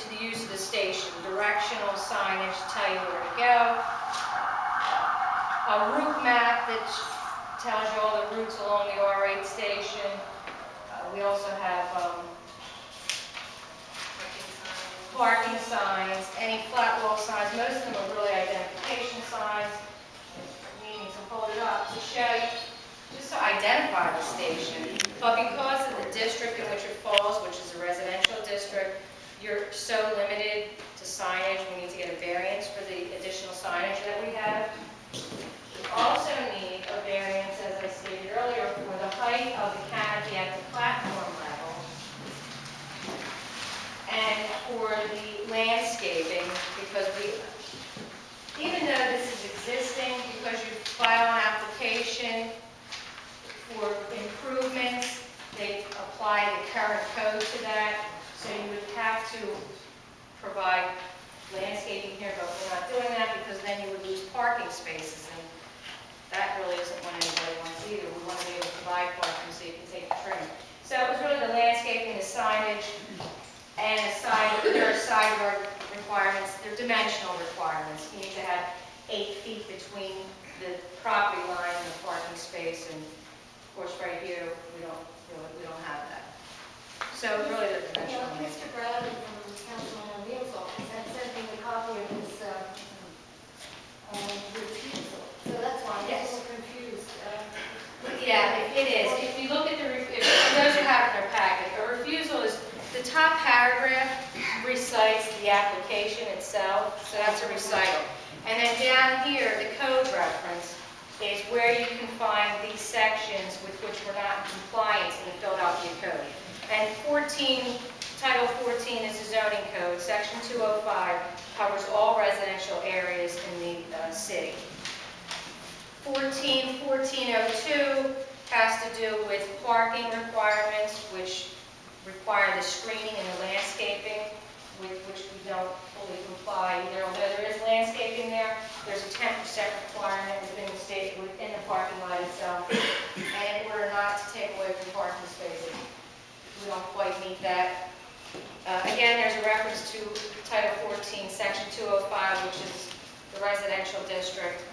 to the use of the station. Directional signage to tell you where to go. A route map that tells you all the routes along the R8 station. We also have parking signs, any flat wall signs. Most of them are really identification signs. Needing to hold it up to show you, just to identify the station. But because of the district in which it falls, which is a residential district, you're so limited to signage. We need to get a variance for the additional signage that we have. We also need a variance, as I stated earlier, for the height of the canopy at the platform level and for the landscaping, because even though this is existing, because you file an application for improvements, they apply the current code to that, so you would have to provide landscaping here, but we're not doing that because then you would lose parking spaces, and that really isn't what anybody wants either. We want to be able to provide parking so you can take the train. So it was really the landscaping, the signage, and there are side yard requirements. They're dimensional requirements. You need to have 8 feet between the property line and the parking space, and of course right here we don't have that. So really they're dimensional. Mr. Bradley from Councilman O'Neill's office had sent me a copy of this refusal. So that's why I'm a little confused. Yeah, it is. If you look at those who have in their packet, a refusal is the top paragraph recites the application itself, so that's a recital. And then down here, the code reference is where you can find these sections with which we're not in compliance in the Philadelphia Code. And Title 14 is the zoning code. Section 205 covers all residential areas in the city. 1402 has to do with parking requirements, which require the screening and the landscaping, with which we don't fully comply either. Although there is landscaping there, there's a 10% requirement within the parking lot itself. And in order not to take away from parking spaces, we don't quite meet that. Again, there's a reference to Title 14, Section 205, which is the residential district.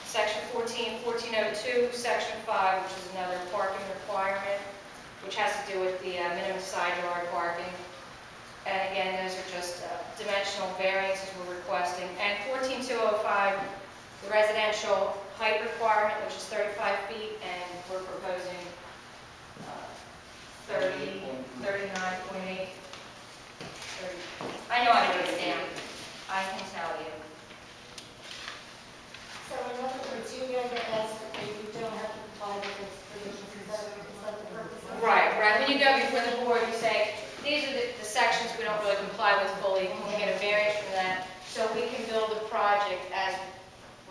Section 1402, Section 5, which is another parking requirement, which has to do with the minimum side yard parking. And again, those are just dimensional variances we're requesting. And 14205, the residential height requirement, which is 35 feet, and we're proposing 39.8. I know I wrote it down. I can tell you. So in other words, you're going to ask that you don't have to comply with those provisions. Is that the purpose of it? Right. When you go before the board, you say, these are the sections we don't really comply with fully. Can we get a variance from that so we can build the project as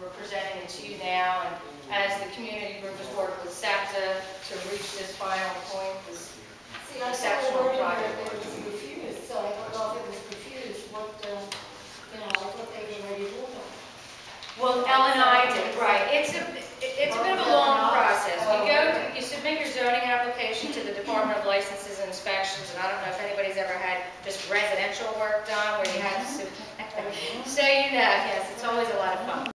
we're presenting it to you now, and as the community group has worked with SEPTA to reach this final point, this exceptional project. It was refused, so I don't know if it was refused. What, I thought they were ready to vote on. Well, Ellen and I did, right. It's a bit of a long process. You submit your zoning application to the Department of Licenses and Inspections, and I don't know if anybody's ever had just residential work done where you had to submit. So yes, it's always a lot of fun.